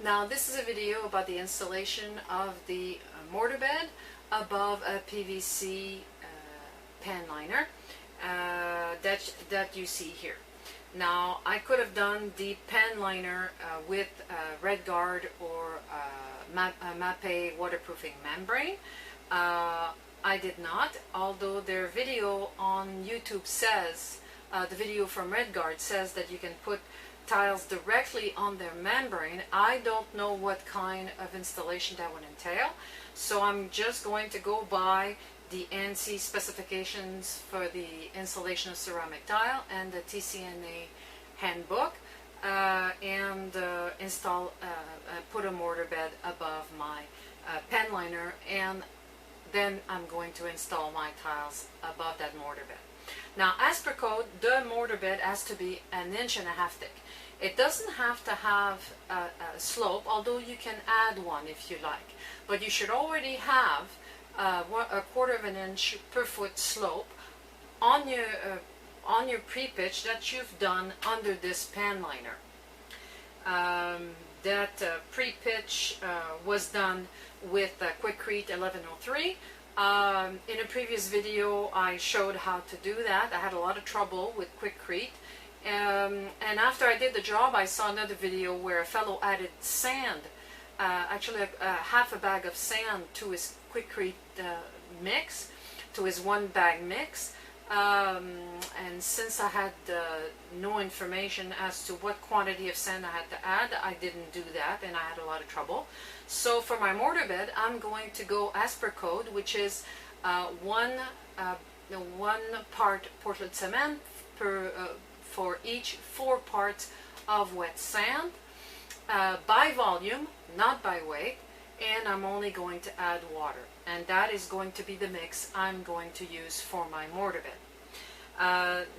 Now this is a video about the installation of the mortar bed above a PVC pan liner that you see here. Now I could have done the pan liner with RedGuard or Mapei waterproofing membrane. I did not, although their video on YouTube says, the video from RedGuard says that you can put tiles directly on their membrane. I don't know what kind of installation that would entail, so I'm just going to go by the ANSI specifications for the installation of ceramic tile and the TCNA handbook and put a mortar bed above my pen liner, and then I'm going to install my tiles above that mortar bed. Now, as per code, the mortar bed has to be 1.5 inches thick. It doesn't have to have a slope, although you can add one if you like. But you should already have a 1/4 inch per foot slope on your pre-pitch that you've done under this pan liner. That pre-pitch was done with Quikrete 1103. In a previous video I showed how to do that. I had a lot of trouble with Quikrete. And after I did the job, I saw another video where a fellow added sand, actually half a bag of sand to his Quikrete mix, to his 1 bag mix. And since I had no information as to what quantity of sand I had to add, I didn't do that, and I had a lot of trouble. So for my mortar bed, I'm going to go as per code, which is 1 part Portland cement for each 4 parts of wet sand, by volume, not by weight, and I'm only going to add water, and that is going to be the mix I'm going to use for my mortar bed.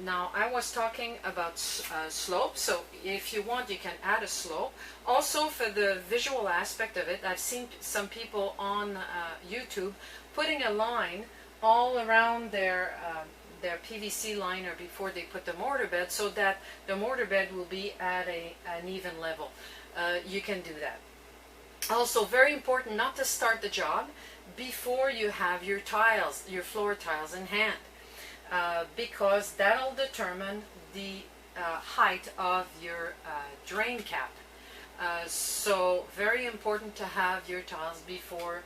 Now I was talking about slope, so if you want you can add a slope. Also, for the visual aspect of it, I've seen some people on YouTube putting a line all around their PVC liner before they put the mortar bed, so that the mortar bed will be at an even level. You can do that. Also, very important not to start the job before you have your tiles, your floor tiles in hand, because that'll determine the height of your drain cap. So very important to have your tiles before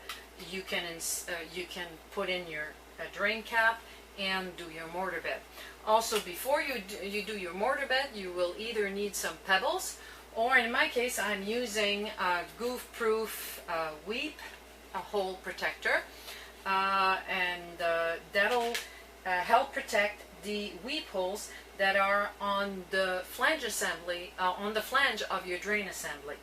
you can put in your drain cap and do your mortar bed. Also, before you do your mortar bed, you will either need some pebbles, or in my case I'm using a goof-proof weep, a hole protector, and that'll help protect the weep holes that are on the flange assembly, on the flange of your drain assembly.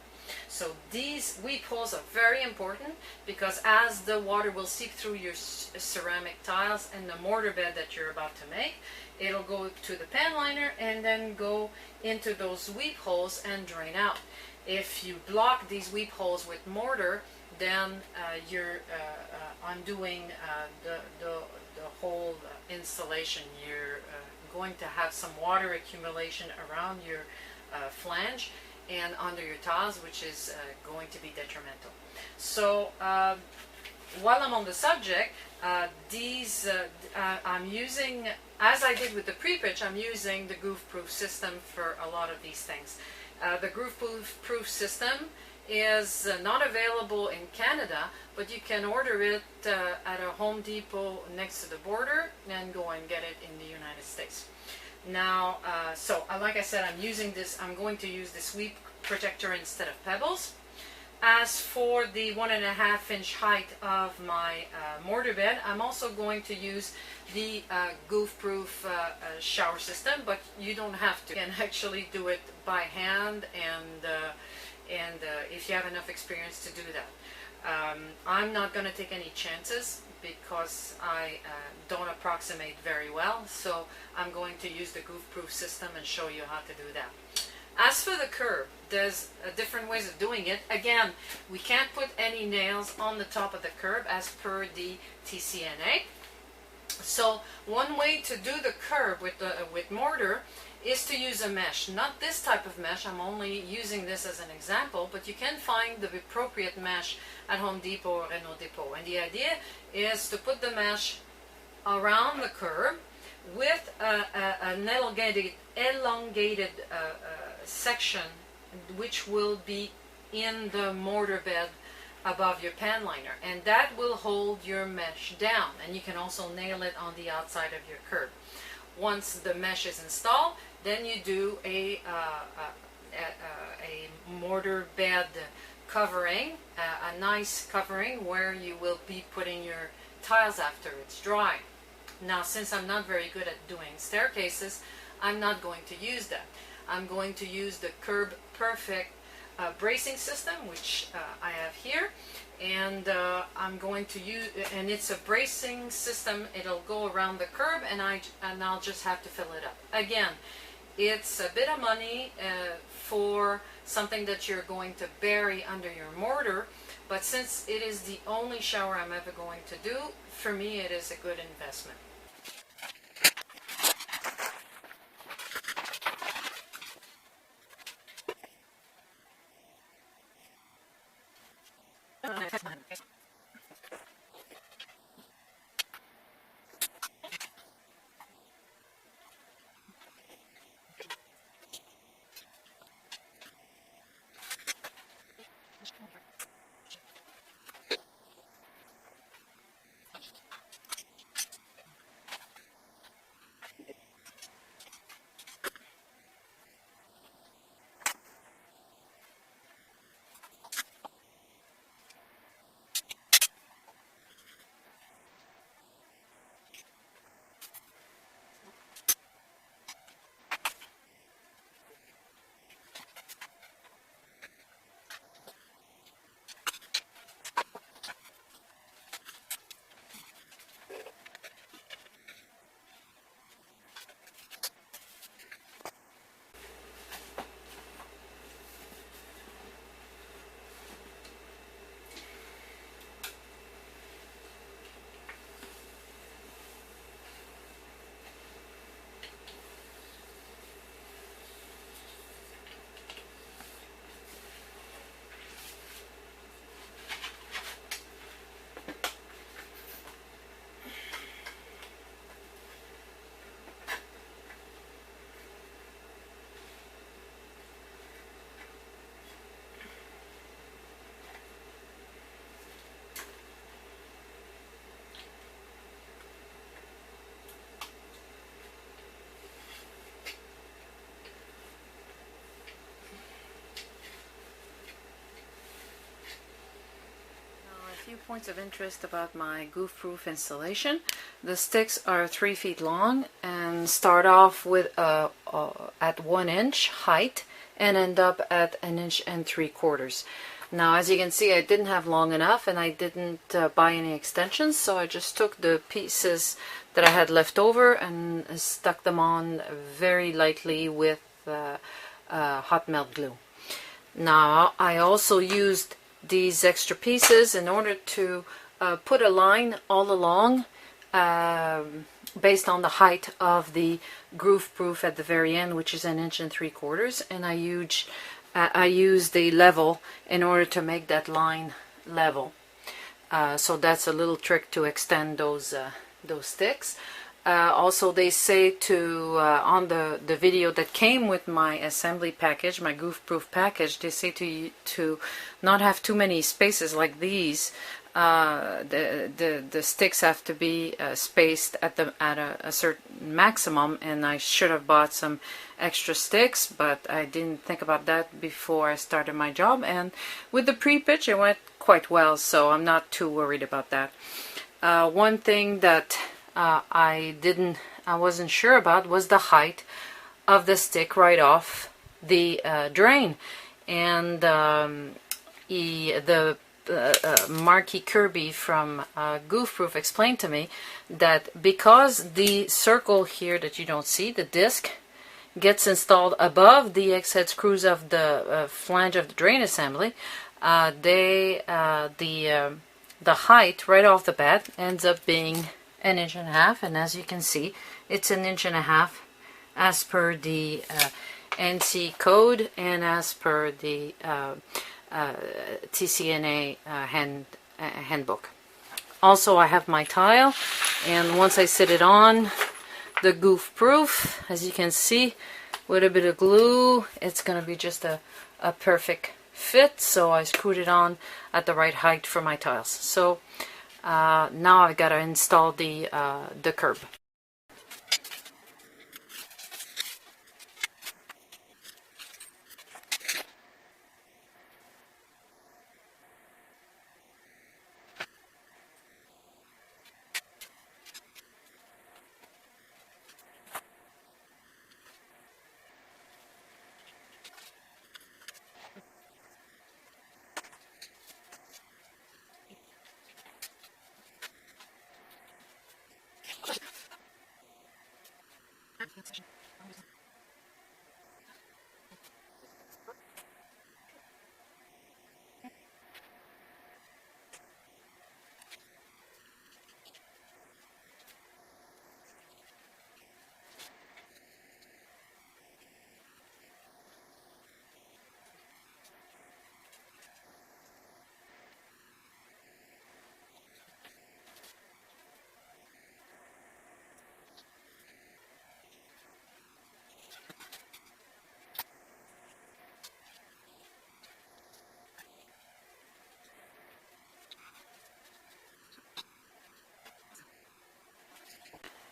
So these weep holes are very important, because as the water will seep through your ceramic tiles and the mortar bed that you're about to make, it'll go to the pan liner and then go into those weep holes and drain out. If you block these weep holes with mortar, then you're undoing the whole installation. You're going to have some water accumulation around your flange and under your tiles, which is going to be detrimental. So while I'm on the subject, I'm using, as I did with the pre-pitch, I'm using the goof-proof system for a lot of these things. The goof-proof system is not available in Canada, but you can order it at a Home Depot next to the border and go and get it in the United States. Now, so like I said, I'm going to use this weep protector instead of pebbles. As for the 1.5 inch height of my mortar bed, I'm also going to use the goof-proof shower system, but you don't have to. You can actually do it by hand, and if you have enough experience to do that. I'm not going to take any chances because I don't approximate very well, so I'm going to use the goof-proof system and show you how to do that. As for the curb, there's different ways of doing it. Again, we can't put any nails on the top of the curb as per the TCNA. So one way to do the curb with mortar is to use a mesh. Not this type of mesh, I'm only using this as an example, but you can find the appropriate mesh at Home Depot or Renault Depot. And the idea is to put the mesh around the curb with an elongated section which will be in the mortar bed above your pan liner, and that will hold your mesh down, and you can also nail it on the outside of your curb. Once the mesh is installed, then you do a mortar bed covering, a nice covering where you will be putting your tiles after it's dry. Now, since I'm not very good at doing staircases, I'm not going to use that. I'm going to use the Kirb Perfect bracing system, which I have here, and I'm going to use, and it's a bracing system. It'll go around the curb, and I'll just have to fill it up. Again, it's a bit of money for something that you're going to bury under your mortar, but since it is the only shower I'm ever going to do, for me it is a good investment. Few points of interest about my goof-proof installation. The sticks are 3 feet long and start off with at 1 inch height and end up at 1 3/4 inches. Now, as you can see, I didn't have long enough and I didn't buy any extensions, so I just took the pieces that I had left over and stuck them on very lightly with hot melt glue. Now, I also used these extra pieces in order to put a line all along based on the height of the groove proof at the very end, which is 1 3/4 inches, and I used a level in order to make that line level. So that's a little trick to extend those sticks. Also, they say to on the video that came with my assembly package, my goof-proof package, they say to not have too many spaces like these. The sticks have to be spaced at a certain maximum, and I should have bought some extra sticks, but I didn't think about that before I started my job. And with the pre-pitch, it went quite well, so I'm not too worried about that. One thing that I wasn't sure about was the height of the stick right off the drain, and Marky Kirby from Goofproof explained to me that because the circle here that you don't see, the disc, gets installed above the X-head screws of the flange of the drain assembly, the height right off the bat ends up being 1.5 inches, and as you can see, it's 1.5 inches as per the NC code and as per the TCNA handbook. Also, I have my tile, and once I sit it on, the goof proof, as you can see, with a bit of glue, it's going to be just a perfect fit. So I screwed it on at the right height for my tiles. So now I've got to install the curb.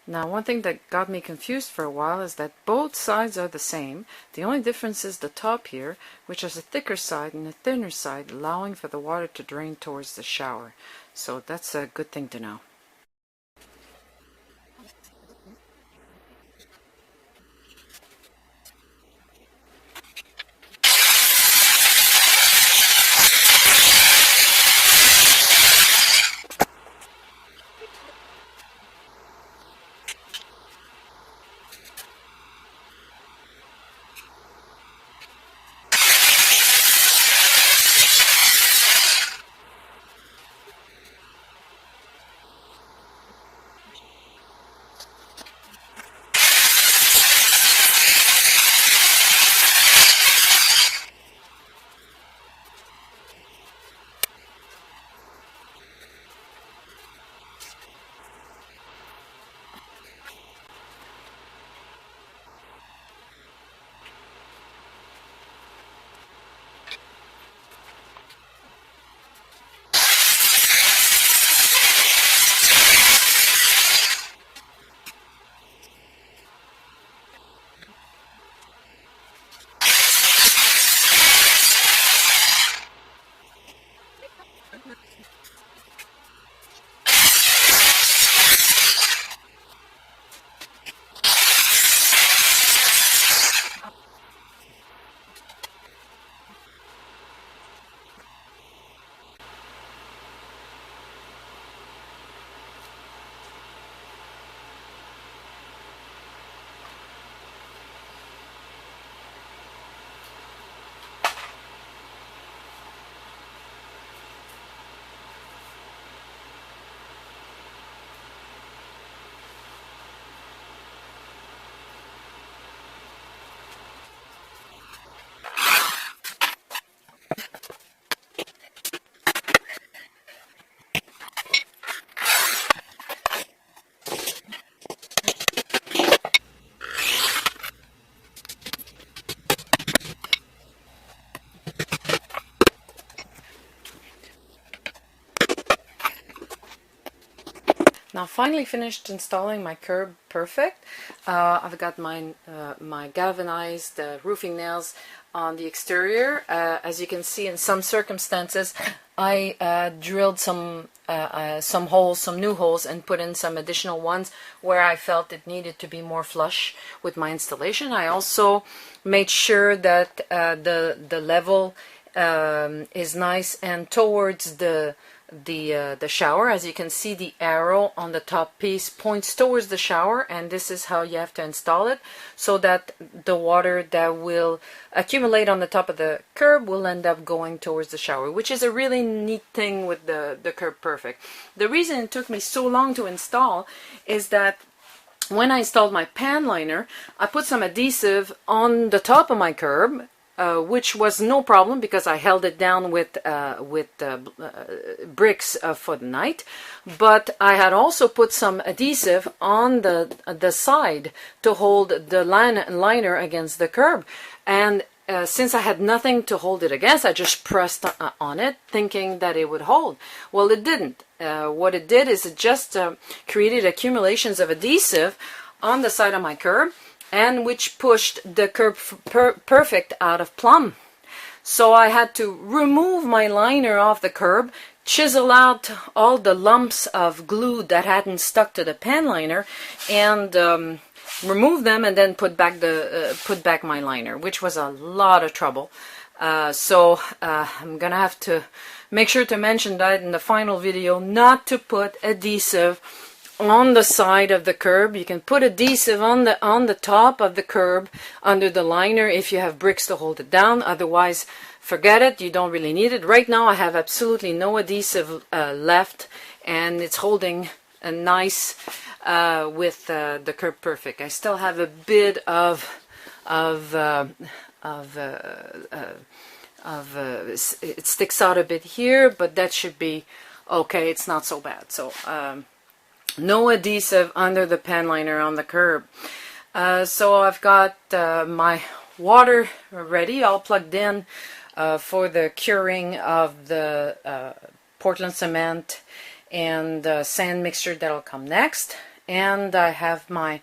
Now, one thing that got me confused for a while is that both sides are the same. The only difference is the top here, which has a thicker side and a thinner side, allowing for the water to drain towards the shower. So that's a good thing to know. Now, finally finished installing my Kirb Perfect. I've got my galvanized roofing nails on the exterior. As you can see, in some circumstances, I drilled some holes, some new holes, and put in some additional ones where I felt it needed to be more flush with my installation. I also made sure that the level is nice and towards the shower. As you can see, the arrow on the top piece points towards the shower, and this is how you have to install it, so that the water that will accumulate on the top of the curb will end up going towards the shower, which is a really neat thing with the Kirb Perfect. The reason it took me so long to install is that when I installed my pan liner, I put some adhesive on the top of my curb, which was no problem because I held it down with bricks for the night. But I had also put some adhesive on the side to hold the liner against the curb. And since I had nothing to hold it against, I just pressed on it, thinking that it would hold. Well, it didn't. What it did is it just created accumulations of adhesive on the side of my curb, and which pushed the curb perfect out of plumb. So I had to remove my liner off the curb, chisel out all the lumps of glue that hadn't stuck to the pan liner, and remove them, and then put back my liner, which was a lot of trouble. So I'm gonna have to make sure to mention that in the final video, not to put adhesive on the side of the curb. You can put adhesive on the top of the curb under the liner if you have bricks to hold it down. Otherwise, forget it. You don't really need it. Right now I have absolutely no adhesive left, and it's holding a nice with the Kirb Perfect. I still have a bit it sticks out a bit here, but that should be okay. It's not so bad. So no adhesive under the pan liner on the curb. So I've got my water ready, all plugged in for the curing of the Portland cement and sand mixture that'll come next. And I have my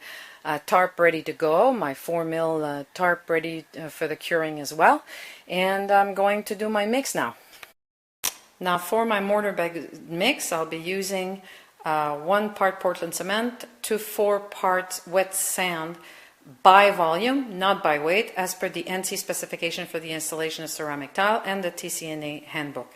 tarp ready to go, my 4mm tarp ready for the curing as well. And I'm going to do my mix now. Now for my mortar bag mix, I'll be using 1 part Portland cement to 4 parts wet sand by volume, not by weight, as per the NC specification for the installation of ceramic tile and the TCNA handbook.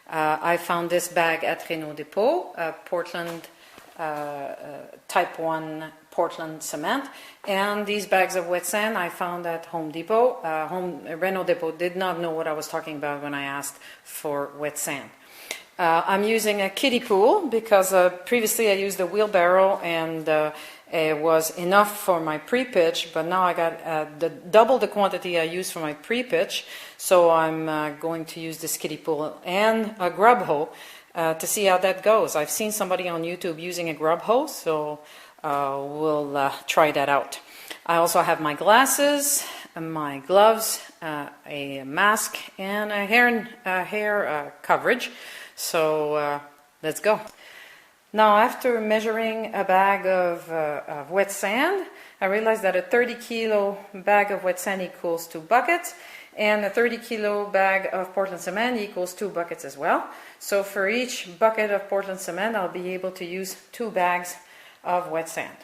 I found this bag at Renault Depot, Portland Type 1 Portland cement, and these bags of wet sand I found at Home Depot. Renault Depot did not know what I was talking about when I asked for wet sand. I'm using a kiddie pool because previously I used a wheelbarrow and it was enough for my pre-pitch, but now I got double the quantity I used for my pre-pitch, so I'm going to use this kiddie pool and a grub hoe to see how that goes. I've seen somebody on YouTube using a grub hoe, so we'll try that out. I also have my glasses, my gloves, a mask, and a hair coverage. So let's go. Now, after measuring a bag of wet sand, I realized that a 30-kilo bag of wet sand equals 2 buckets, and a 30-kilo bag of Portland cement equals 2 buckets as well. So for each bucket of Portland cement, I'll be able to use 2 bags of wet sand.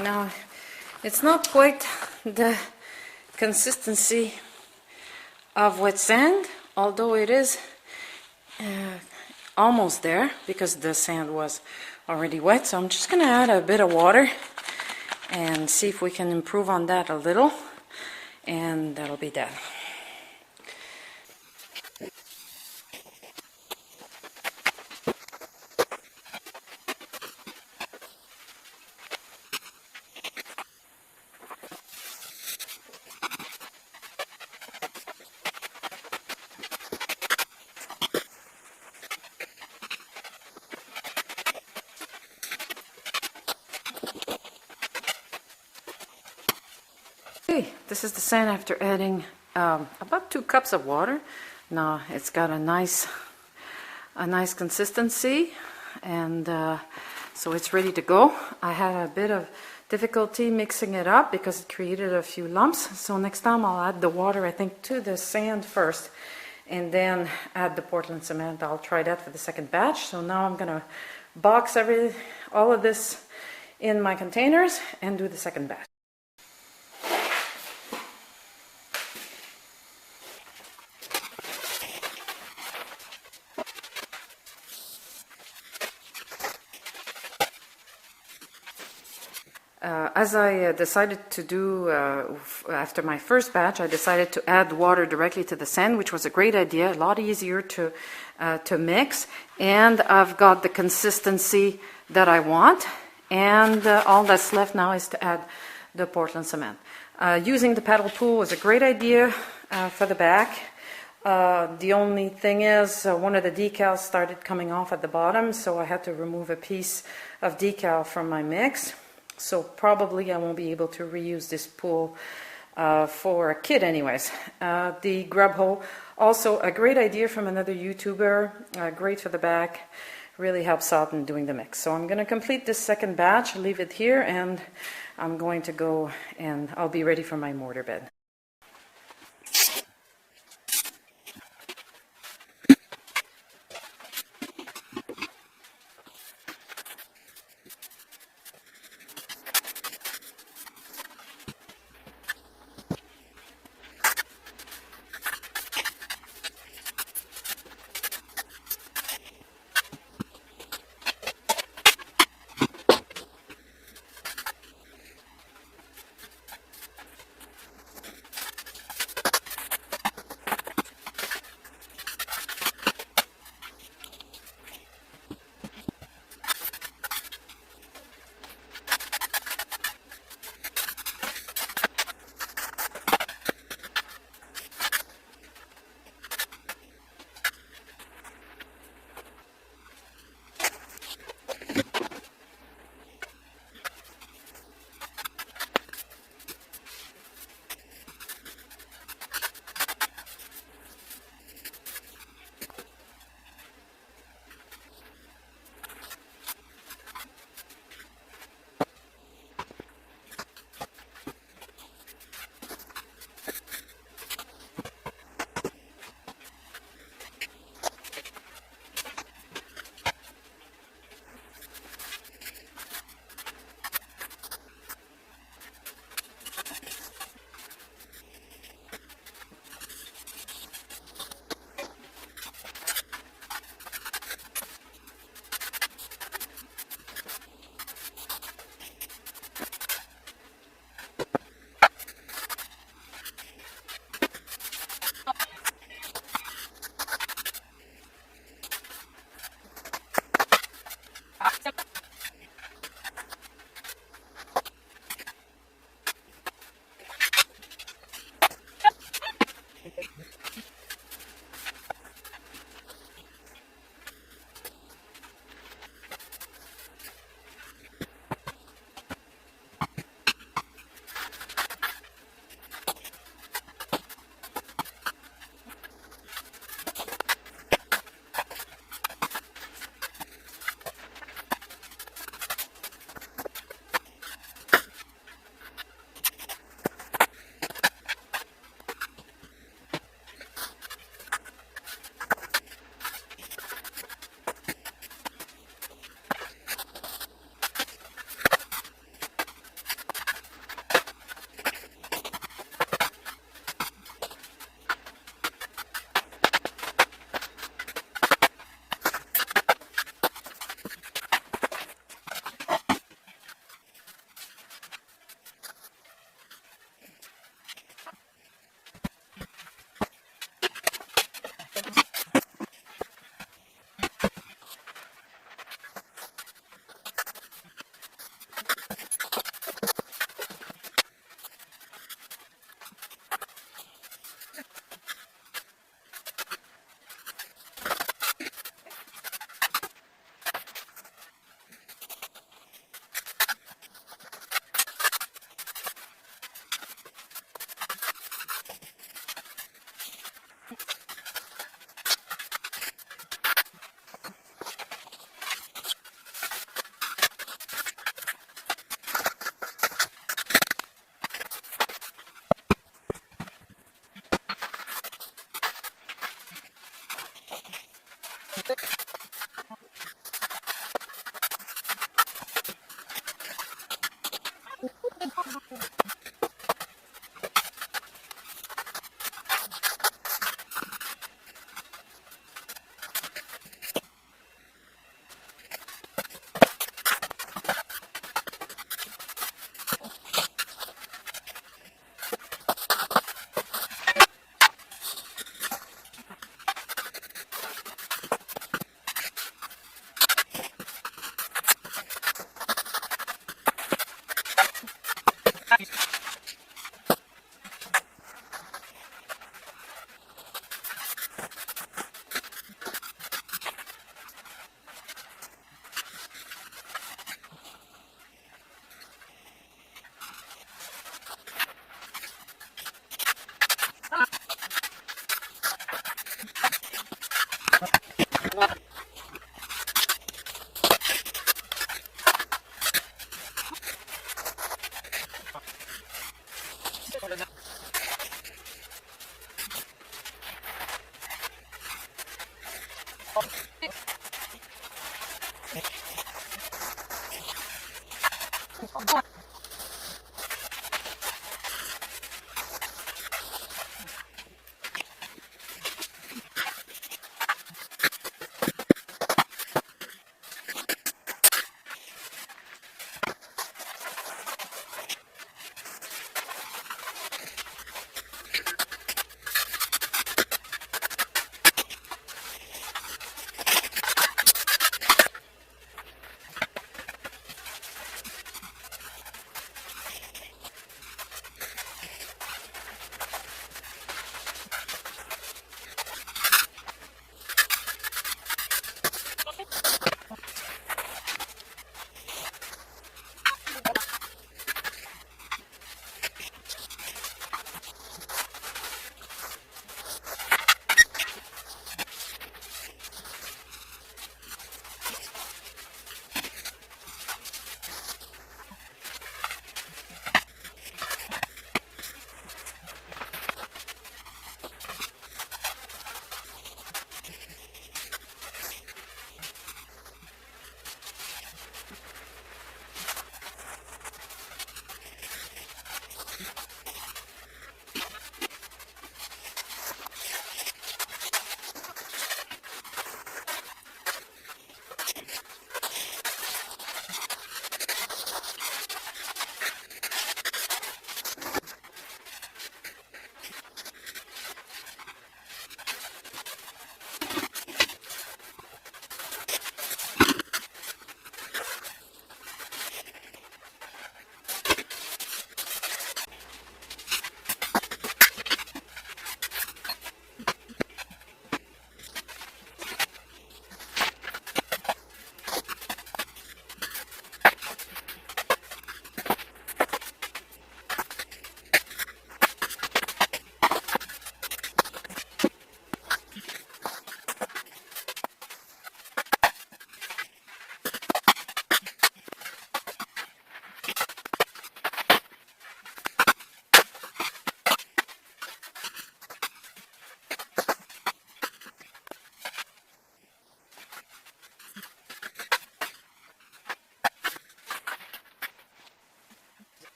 Now, it's not quite the consistency of wet sand, although it is almost there because the sand was already wet. So I'm just going to add a bit of water and see if we can improve on that a little, and that'll be that. This is the sand after adding about 2 cups of water. Now it's got a nice consistency, and so it's ready to go. I had a bit of difficulty mixing it up because it created a few lumps. So next time I'll add the water, I think, to the sand first and then add the Portland cement. I'll try that for the second batch. So now I'm going to box all of this in my containers and do the second batch. As I decided to do after my first batch, I decided to add water directly to the sand, which was a great idea, a lot easier to mix, and I've got the consistency that I want, and all that's left now is to add the Portland cement. Using the paddle pool was a great idea for the back. The only thing is one of the decals started coming off at the bottom, so I had to remove a piece of decal from my mix. So probably I won't be able to reuse this pool for a kit anyways. The grub hole, also a great idea from another YouTuber, great for the back, really helps out in doing the mix. So I'm going to complete this second batch, leave it here, and I'm going to go and I'll be ready for my mortar bed.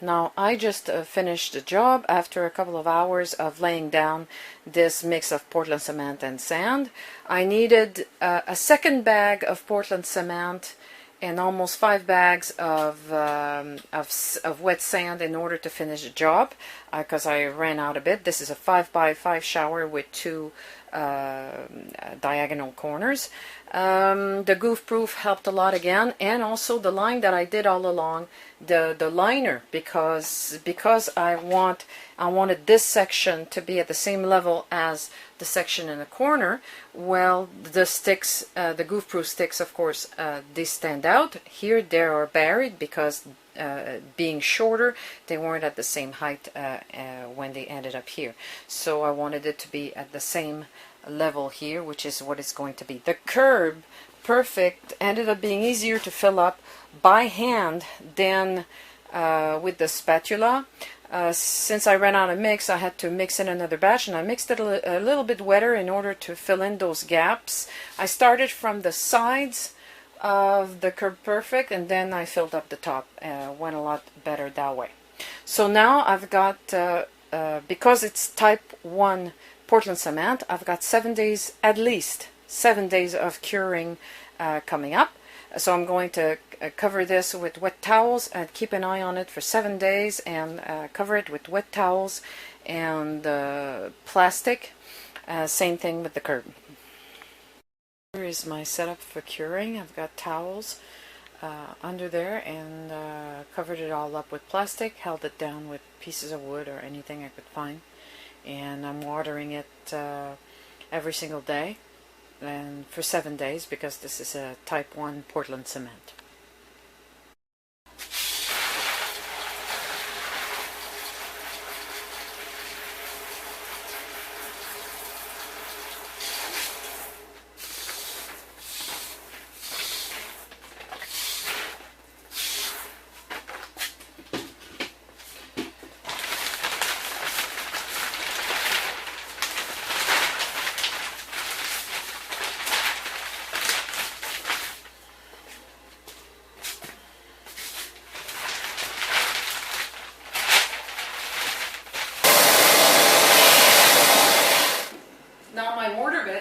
Now I just finished the job after a couple of hours of laying down this mix of Portland cement and sand. I needed a second bag of Portland cement and almost 5 bags of wet sand in order to finish the job because I ran out a bit. This is a 5x5 shower with 2 diagonal corners. The goof proof helped a lot again, and also the line that I did all along, the liner, because I wanted this section to be at the same level as the section in the corner. Well, the sticks, the goof proof sticks, of course, they stand out. Here they are buried because being shorter, they weren't at the same height when they ended up here. So I wanted it to be at the same level here, which is what it's going to be. The Kirb Perfect ended up being easier to fill up by hand than with the spatula. Since I ran out of mix, I had to mix in another batch, and I mixed it a little bit wetter in order to fill in those gaps. I started from the sides of the Kirb Perfect, and then I filled up the top. Went a lot better that way. So now I've got, because it's type 1 Portland cement, I've got 7 days, at least 7 days of curing coming up. So I'm going to cover this with wet towels and keep an eye on it for 7 days, and cover it with wet towels and plastic. Same thing with the Kirb. Here is my setup for curing. I've got towels under there, and covered it all up with plastic, held it down with pieces of wood or anything I could find, and I'm watering it every single day, and for 7 days, because this is a type 1 Portland cement.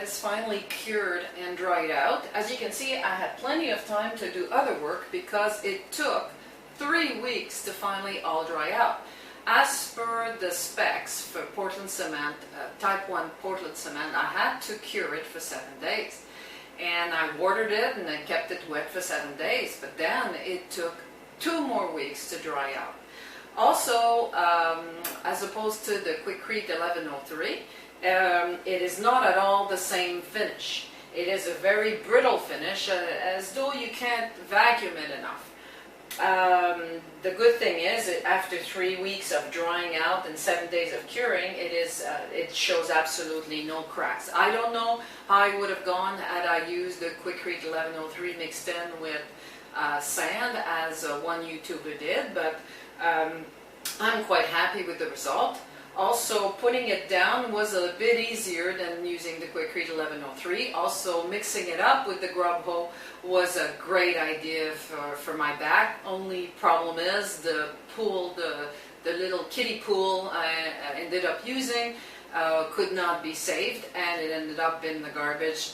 that is finally cured and dried out. As you can see, I had plenty of time to do other work because it took 3 weeks to finally all dry out. As per the specs for Portland cement, type 1 Portland cement, I had to cure it for 7 days. And I watered it and then kept it wet for 7 days, but then it took 2 more weeks to dry out. Also, as opposed to the Quikrete 1103, it is not at all the same finish. It is a very brittle finish, as though you can't vacuum it enough. The good thing is, after 3 weeks of drying out and 7 days of curing, it shows absolutely no cracks. I don't know how I would have gone had I used the Quikrete 1103 mixed in with sand, as one YouTuber did, but I'm quite happy with the result. Also, putting it down was a bit easier than using the Quikrete 1103. Also, mixing it up with the grub hoe was a great idea for my back. Only problem is the pool, the little kiddie pool I ended up using could not be saved, and it ended up in the garbage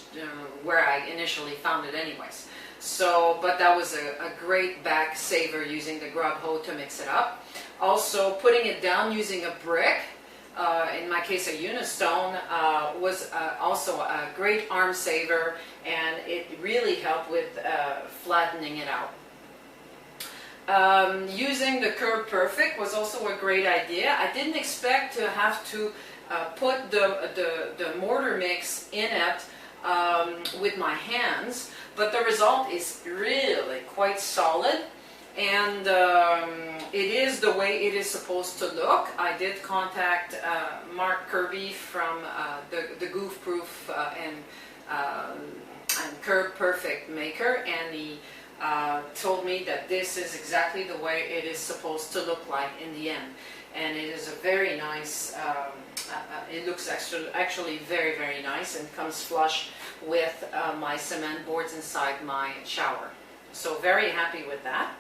where I initially found it anyways. So, but that was a great back saver using the grub hoe to mix it up. Also, putting it down using a brick, in my case a unistone, was also a great arm saver, and it really helped with flattening it out. Using the Kirb Perfect was also a great idea. I didn't expect to have to put the mortar mix in it with my hands, but the result is really quite solid, and it is the way it is supposed to look. I did contact Mark Kirby from the Goof Proof and Kirb Perfect maker, and he told me that this is exactly the way it is supposed to look like in the end. And it is a very nice, it looks actually very, very nice, and comes flush with my cement boards inside my shower. So very happy with that.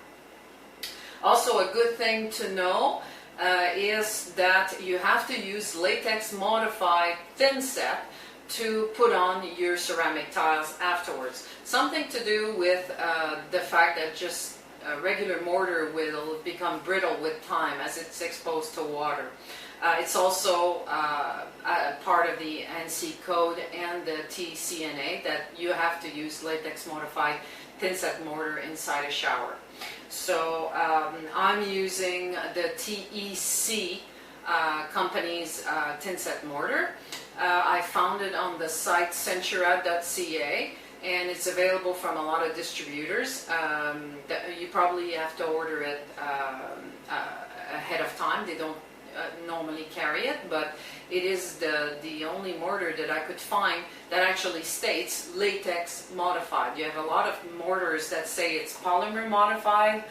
Also, a good thing to know is that you have to use latex modified thin set to put on your ceramic tiles afterwards. Something to do with the fact that just regular mortar will become brittle with time as it's exposed to water. It's also part of the ANSI code and the TCNA that you have to use latex modified thin set mortar inside a shower. So I'm using the TEC company's tin set mortar. I found it on the site centura.ca, and it's available from a lot of distributors. You probably have to order it ahead of time. They don't normally carry it, but it is the only mortar that I could find that actually states latex modified. You have a lot of mortars that say it's polymer modified,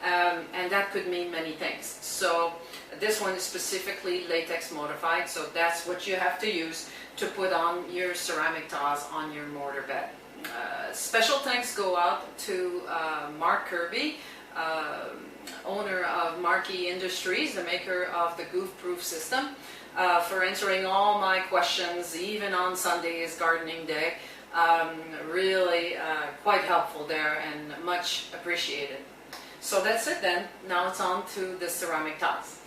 and that could mean many things. So this one is specifically latex modified, so that's what you have to use to put on your ceramic tiles on your mortar bed. Special thanks go out to Mark Kirby, owner of Marquee Industries, the maker of the Goof Proof system, for answering all my questions, even on Sunday's gardening day. Really quite helpful there, and much appreciated. So that's it then. Now it's on to the ceramic tiles.